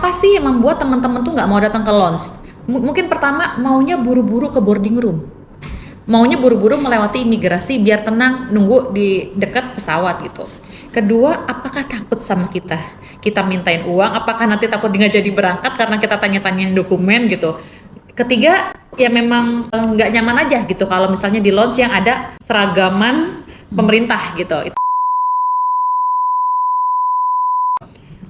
Apa sih yang membuat teman-teman tuh nggak mau datang ke launch? Mungkin pertama maunya buru-buru ke boarding room, maunya buru-buru melewati imigrasi biar tenang nunggu di dekat pesawat gitu. Kedua, apakah takut sama kita? Kita mintain uang, apakah nanti takut nggak jadi berangkat karena kita tanya-tanyain dokumen gitu. Ketiga, ya memang nggak nyaman aja gitu kalau misalnya di launch yang ada seragaman pemerintah gitu.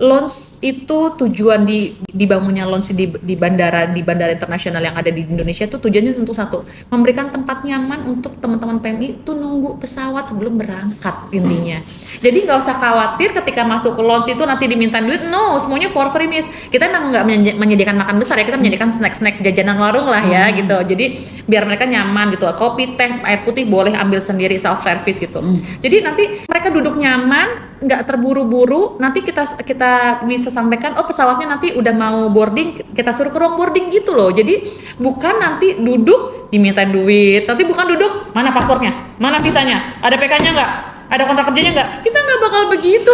Launch itu tujuan dibangunnya launch di bandara internasional yang ada di Indonesia itu tujuannya untuk satu, memberikan tempat nyaman untuk teman-teman PMI itu nunggu pesawat sebelum berangkat intinya. Jadi nggak usah khawatir ketika masuk ke launch itu nanti diminta duit, no, semuanya for free miss. Kita emang nggak menyediakan makan besar ya, kita menyediakan snack-snack jajanan warung lah ya gitu. Jadi biar mereka nyaman gitu, kopi, teh, air putih boleh ambil sendiri self service gitu. Jadi nanti mereka duduk nyaman, nggak terburu-buru, nanti kita bisa sampaikan, oh pesawatnya nanti udah mau boarding, kita suruh ke ruang boarding gitu loh. Jadi bukan nanti duduk dimintain duit, nanti bukan duduk, mana paspornya, mana visanya, ada PK-nya nggak, ada kontrak kerjanya nggak, kita nggak bakal begitu.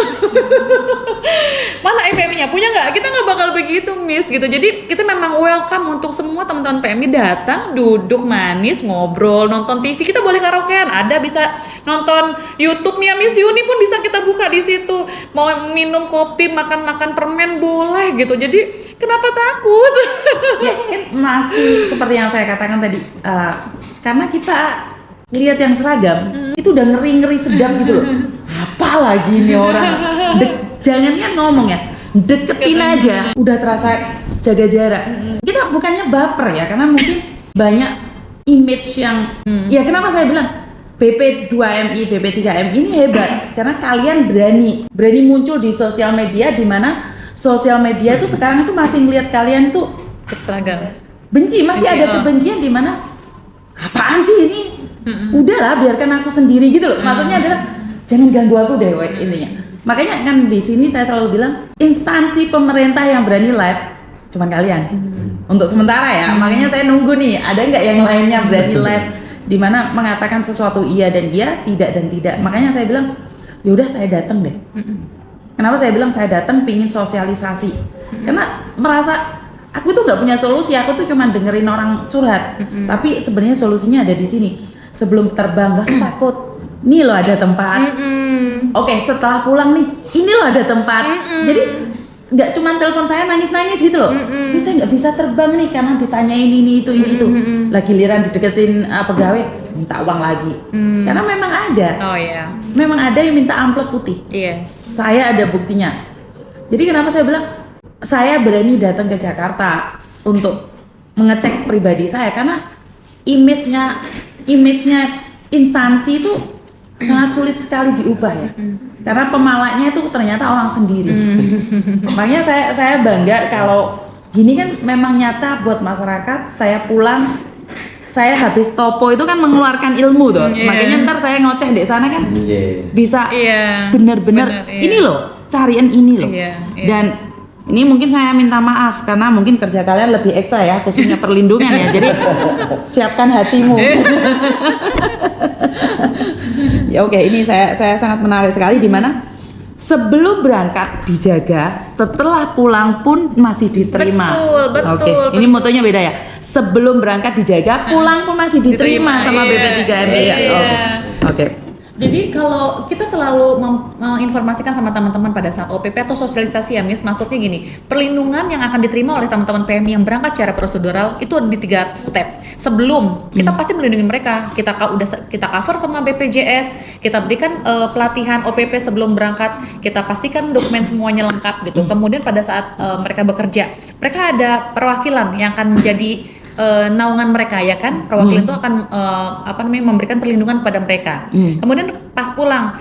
Mana PMI-nya punya nggak, kita nggak bakal begitu miss gitu. Jadi kita memang welcome untuk semua teman-teman PMI datang, duduk manis, ngobrol, nonton TV, kita boleh karaokean, ada bisa nonton YouTube-nya Miss Yuni pun bisa kita buka di situ. Mau minum kopi, makan permen boleh gitu. Jadi kenapa takut? Ya kan masih seperti yang saya katakan tadi, karena kita lihat yang seragam itu udah ngeri sedap gitu loh. Apa lagi nih orang? Jangan kan ngomong ya, deketin aja udah terasa jaga jarak. Kita bukannya baper ya, karena mungkin banyak image yang ya kenapa saya bilang BP2MI, BP3MI ini hebat karena kalian berani muncul di sosial media, di mana sosial media itu sekarang itu masih ngelihat kalian tuh berseragam. Benci, masih ada kebencian di mana apaan sih ini? Udahlah biarkan aku sendiri gitu loh. Maksudnya adalah jangan ganggu aku deh intinya. Makanya kan di sini saya selalu bilang instansi pemerintah yang berani live cuman kalian. Untuk sementara ya. Makanya saya nunggu nih ada nggak yang lainnya berani live di mana mengatakan sesuatu iya dan iya, tidak dan tidak. Makanya saya bilang yaudah saya datang deh. Kenapa saya bilang saya datang pingin sosialisasi? Karena merasa aku tuh nggak punya solusi, aku tuh cuma dengerin orang curhat. Tapi sebenarnya solusinya ada di sini. Sebelum terbang gak usah takut, nih loh ada tempat. Oke, setelah pulang nih, ini loh ada tempat. Jadi nggak cuma telepon saya nangis gitu loh. Ini saya nggak bisa terbang nih karena ditanyain ini itu. Lagi giliran dideketin pegawai minta uang lagi. Karena memang ada. Oh iya. Memang ada yang minta amplop putih. Yes. Saya ada buktinya. Jadi kenapa saya bilang saya berani datang ke Jakarta untuk mengecek pribadi saya karena image-nya instansi itu sangat sulit sekali diubah ya. Karena pemalaknya itu ternyata orang sendiri. Makanya saya bangga kalau gini kan memang nyata buat masyarakat. Saya pulang, saya habis topo itu kan mengeluarkan ilmu tuh. Makanya ntar saya ngoceh di sana kan bisa benar-benar ini loh, carian ini loh. Dan ini mungkin saya minta maaf karena mungkin kerja kalian lebih ekstra ya, khususnya perlindungan ya. Jadi siapkan hatimu. Ya oke, ini saya sangat menarik sekali di mana sebelum berangkat dijaga, setelah pulang pun masih diterima. Betul. Oke, ini motonya beda ya. Sebelum berangkat dijaga, pulang pun masih diterima sama BP3MI ya. Oke. Jadi kalau kita selalu menginformasikan sama teman-teman pada saat OPP atau sosialisasi ya Miss, maksudnya gini, perlindungan yang akan diterima oleh teman-teman PMI yang berangkat secara prosedural itu ada di 3 step. Sebelum kita pasti melindungi mereka, kita cover sama BPJS, kita berikan pelatihan OPP sebelum berangkat, kita pastikan dokumen semuanya lengkap gitu. Kemudian pada saat mereka bekerja, mereka ada perwakilan yang akan menjadi naungan mereka ya kan, perwakilan itu akan memberikan perlindungan kepada mereka. Kemudian pas pulang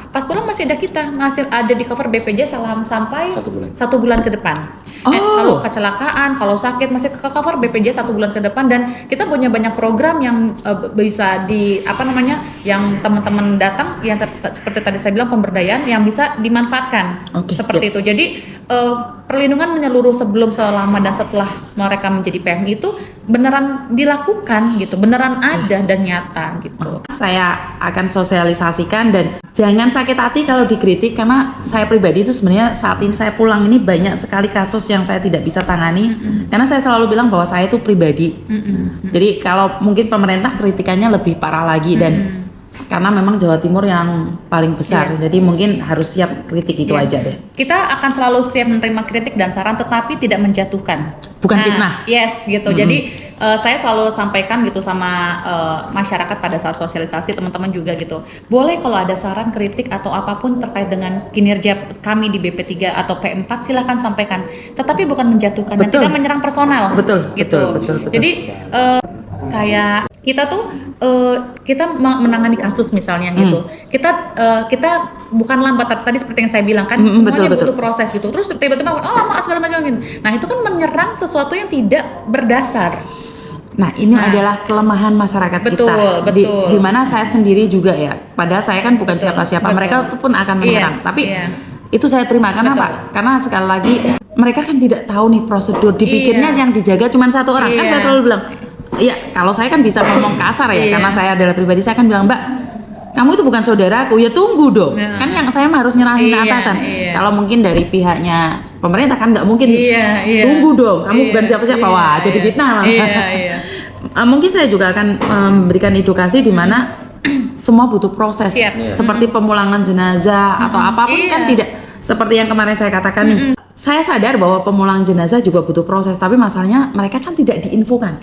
masih ada kita, masih ada di cover BPJS sampai 1 bulan ke depan. Kalau kecelakaan, kalau sakit masih ke cover BPJS 1 bulan ke depan, dan kita punya banyak program yang bisa yang teman-teman datang yang seperti tadi saya bilang pemberdayaan yang bisa dimanfaatkan seperti itu. Jadi perlindungan menyeluruh sebelum, selama dan setelah mereka menjadi PMI itu beneran dilakukan gitu, beneran ada dan nyata gitu. Saya akan sosialisasikan dan dan jangan sakit hati kalau dikritik, karena saya pribadi itu sebenarnya saat ini saya pulang ini banyak sekali kasus yang saya tidak bisa tangani, karena saya selalu bilang bahwa saya itu pribadi. Jadi kalau mungkin pemerintah kritikannya lebih parah lagi, dan karena memang Jawa Timur yang paling besar, jadi mungkin harus siap kritik itu aja deh. Kita akan selalu siap menerima kritik dan saran, tetapi tidak menjatuhkan. Bukan fitnah. Yes, gitu. Jadi saya selalu sampaikan gitu sama masyarakat pada saat sosialisasi, teman-teman juga gitu. Boleh kalau ada saran, kritik atau apapun terkait dengan kinerja kami di BP3 atau P4, silahkan sampaikan. Tetapi bukan menjatuhkan dan tidak menyerang personal. Betul, gitu. betul. Jadi kayak kita tuh kita menangani kasus misalnya gitu, kita bukan lambat, tadi seperti yang saya bilang kan, semuanya butuh proses gitu, terus tiba-tiba lama segala macam gitu. Nah itu kan menyerang sesuatu yang tidak berdasar. Nah ini adalah kelemahan masyarakat kita. Betul. Di mana saya sendiri juga ya, padahal saya kan bukan siapa-siapa, mereka pun akan menyerang, tapi itu saya terima. Karena apa? Karena sekali lagi mereka kan tidak tahu nih prosedur, dipikirnya yang dijaga cuma satu orang. Kan saya selalu bilang, iya, kalau saya kan bisa ngomong kasar ya, karena saya adalah pribadi, saya kan bilang, Mbak, kamu itu bukan saudaraku, ya tunggu dong. Kan yang saya harus nyerahin ke atasan. Kalau mungkin dari pihaknya pemerintah kan nggak mungkin, tunggu dong, kamu bukan siapa-siapa, wah jadi fitnah. Mungkin saya juga akan memberikan edukasi di mana semua butuh proses, seperti pemulangan jenazah atau apapun kan tidak seperti yang kemarin saya katakan nih. Saya sadar bahwa pemulangan jenazah juga butuh proses, tapi masalahnya mereka kan tidak diinfokan.